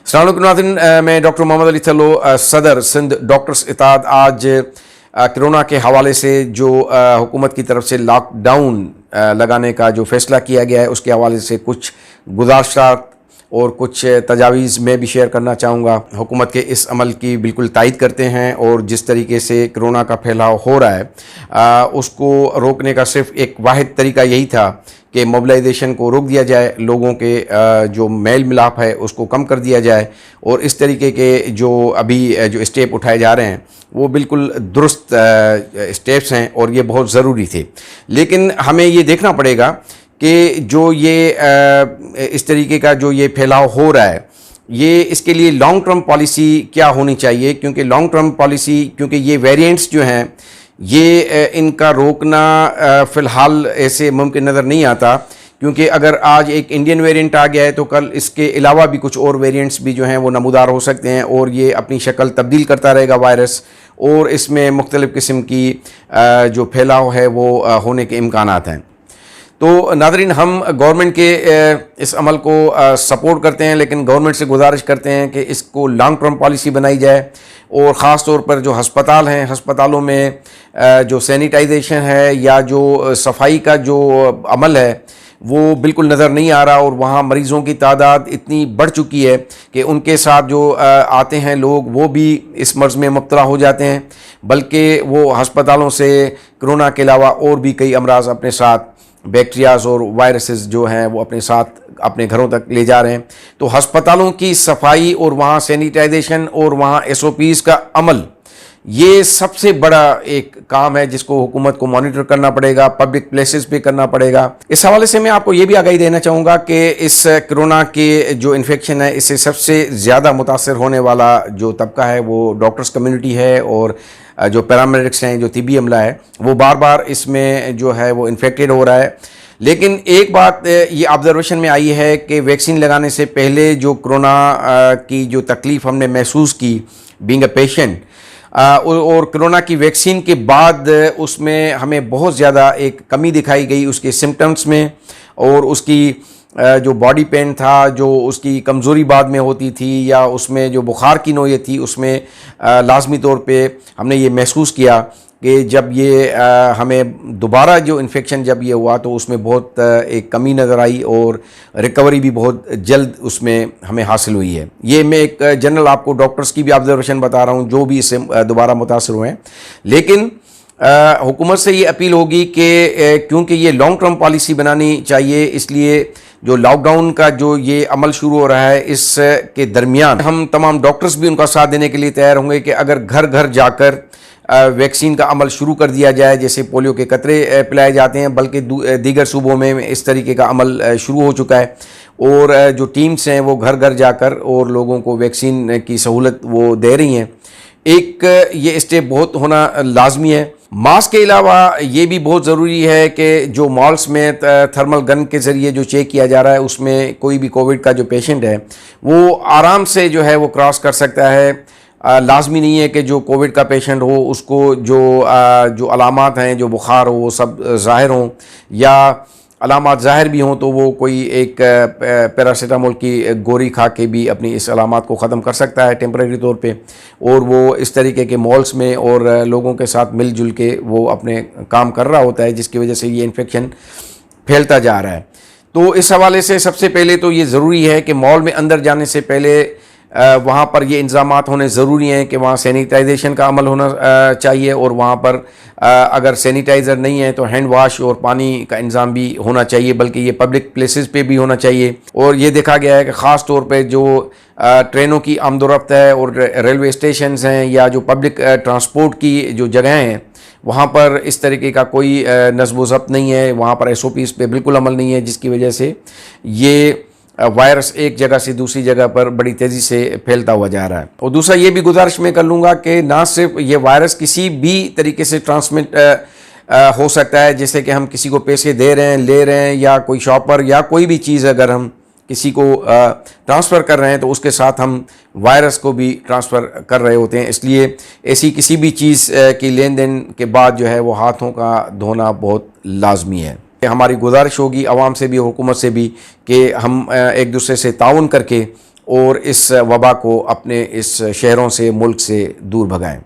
अस्सलाम वालेकुम नाज़रीन, मैं डॉक्टर मोहम्मद अली थल्लो, सदर सिंध डॉक्टर्स इत्तेहाद। आज कोरोना के हवाले से जो हुकूमत की तरफ से लॉकडाउन लगाने का जो फ़ैसला किया गया है उसके हवाले से कुछ गुज़ारिशात और कुछ तजावीज़ मैं भी शेयर करना चाहूँगा। हुकूमत के इस अमल की बिल्कुल तायद करते हैं और जिस तरीके से कोरोना का फैलाव हो रहा है उसको रोकने का सिर्फ एक वाहिद तरीका यही था कि मोबिलाइजेशन को रोक दिया जाए, लोगों के जो मेल मिलाप है उसको कम कर दिया जाए। और इस तरीके के जो अभी जो स्टेप उठाए जा रहे हैं वो बिल्कुल दुरुस्त स्टेप्स हैं और ये बहुत ज़रूरी थे। लेकिन हमें ये देखना पड़ेगा कि जो ये इस तरीके का जो ये फैलाव हो रहा है ये इसके लिए लॉन्ग टर्म पॉलिसी क्या होनी चाहिए, क्योंकि लॉन्ग टर्म पॉलिसी, क्योंकि ये वेरिएंट्स जो हैं ये इनका रोकना फ़िलहाल ऐसे मुमकिन नज़र नहीं आता, क्योंकि अगर आज एक इंडियन वेरिएंट आ गया है तो कल इसके अलावा भी कुछ और वेरिएंट्स भी जो हैं वो नमूदार हो सकते हैं और ये अपनी शक्ल तब्दील करता रहेगा वायरस, और इसमें मुख्तलिफ़ किस्म की जो फैलाव है वो होने के इम्कानात हैं। तो नाज़रीन, हम गवर्नमेंट के इस अमल को सपोर्ट करते हैं, लेकिन गवर्नमेंट से गुजारिश करते हैं कि इसको लॉन्ग टर्म पॉलिसी बनाई जाए और ख़ास तौर पर जो हस्पताल हैं, हस्पतालों में जो सैनिटाइजेशन है या जो सफाई का जो अमल है वो बिल्कुल नज़र नहीं आ रहा, और वहाँ मरीज़ों की तादाद इतनी बढ़ चुकी है कि उनके साथ जो आते हैं लोग वो भी इस मर्ज़ में मुब्तला हो जाते हैं, बल्कि वो हस्पतालों से कोरोना के अलावा और भी कई अमराज़ अपने साथ बैक्टीरियाज और वायरसेस जो हैं वो अपने साथ अपने घरों तक ले जा रहे हैं। तो हस्पतालों की सफाई और वहाँ सैनिटाइजेशन और वहाँ SOPs का अमल, ये सबसे बड़ा एक काम है जिसको हुकूमत को मॉनिटर करना पड़ेगा, पब्लिक प्लेसेस पे करना पड़ेगा। इस हवाले से मैं आपको ये भी आगाही देना चाहूँगा कि इस कोरोना के जो इन्फेक्शन है इससे सबसे ज़्यादा मुतासर होने वाला जो तबका है वो डॉक्टर्स कम्युनिटी है, और जो पैरामेडिक्स हैं, जो तिबी अमला है, वो बार बार इसमें जो है वो इन्फेक्टेड हो रहा है। लेकिन एक बात ये ऑब्जर्वेशन में आई है कि वैक्सीन लगाने से पहले जो कोरोना की जो तकलीफ़ हमने महसूस की बीइंग अ पेशेंट, और कोरोना की वैक्सीन के बाद उसमें हमें बहुत ज़्यादा एक कमी दिखाई गई उसके सिम्टम्स में, और उसकी जो बॉडी पेन था, जो उसकी कमज़ोरी बाद में होती थी, या उसमें जो बुखार की नौयत थी, उसमें लाजमी तौर पे हमने ये महसूस किया कि जब ये हमें दोबारा जो इन्फेक्शन जब ये हुआ तो उसमें बहुत एक कमी नज़र आई और रिकवरी भी बहुत जल्द उसमें हमें हासिल हुई है। ये मैं एक जनरल आपको डॉक्टर्स की भी ऑब्जर्वेशन बता रहा हूँ जो भी इससे दोबारा मुतासर हुए हैं। लेकिन हुकूमत से ये अपील होगी कि क्योंकि ये लॉन्ग टर्म पॉलिसी बनानी चाहिए, इसलिए जो लॉकडाउन का जो ये अमल शुरू हो रहा है इसके दरमियान हम तमाम डॉक्टर्स भी उनका साथ देने के लिए तैयार होंगे कि अगर घर घर जाकर वैक्सीन का अमल शुरू कर दिया जाए, जैसे पोलियो के कतरे पिलाए जाते हैं, बल्कि दीगर सूबों में इस तरीके का अमल शुरू हो चुका है, और जो टीम्स हैं वो घर घर जाकर और लोगों को वैक्सीन की सहूलत वो दे रही हैं। एक ये स्टेप बहुत होना लाजमी है। मास्क के अलावा ये भी बहुत ज़रूरी है कि जो मॉल्स में थर्मल गन के ज़रिए जो चेक किया जा रहा है उसमें कोई भी कोविड का जो पेशेंट है वो आराम से जो है वो क्रॉस कर सकता है। लाजमी नहीं है कि जो कोविड का पेशेंट हो उसको जो अलामात हैं, जो बुखार हो वो सब ज़ाहिर हों, या अलामात ज़ाहिर भी हों तो वो कोई एक पैरासीटामोल की गोली खा के भी अपनी इस अलामात को ख़त्म कर सकता है टेम्परेरी तौर पे, और वो इस तरीके के मॉल्स में और लोगों के साथ मिलजुल के वो अपने काम कर रहा होता है, जिसकी वजह से ये इन्फेक्शन फैलता जा रहा है। तो इस हवाले से सबसे पहले तो ये ज़रूरी है कि मॉल में अंदर जाने से पहले वहाँ पर ये इंतज़ामात होने ज़रूरी हैं कि वहाँ सैनिटाइजेशन का अमल होना चाहिए, और वहाँ पर अगर सैनिटाइज़र नहीं है तो हैंड वाश और पानी का इंतज़ाम भी होना चाहिए, बल्कि ये पब्लिक प्लेसेस पे भी होना चाहिए। और ये देखा गया है कि ख़ास तौर पे जो ट्रेनों की आमदोरफ्त है और रेलवे स्टेशन हैं या जो पब्लिक ट्रांसपोर्ट की जो जगह हैं वहाँ पर इस तरीके का कोई नज़्म व ज़ब्त नहीं है, वहाँ पर SOPs पे बिल्कुल अमल नहीं है, जिसकी वजह से ये वायरस एक जगह से दूसरी जगह पर बड़ी तेज़ी से फैलता हुआ जा रहा है। और दूसरा ये भी गुजारिश मैं कर लूँगा कि ना सिर्फ ये वायरस किसी भी तरीके से ट्रांसमिट हो सकता है, जैसे कि हम किसी को पैसे दे रहे हैं, ले रहे हैं, या कोई शॉपर या कोई भी चीज़ अगर हम किसी को ट्रांसफ़र कर रहे हैं तो उसके साथ हम वायरस को भी ट्रांसफ़र कर रहे होते हैं। इसलिए ऐसी किसी भी चीज़ की लेन देन के बाद जो है वो हाथों का धोना बहुत लाजमी है। हमारी गुजारिश होगी आवाम से भी, हुकूमत से भी, कि हम एक दूसरे से ताउन करके और इस वबा को अपने इस शहरों से, मुल्क से दूर भगाएं।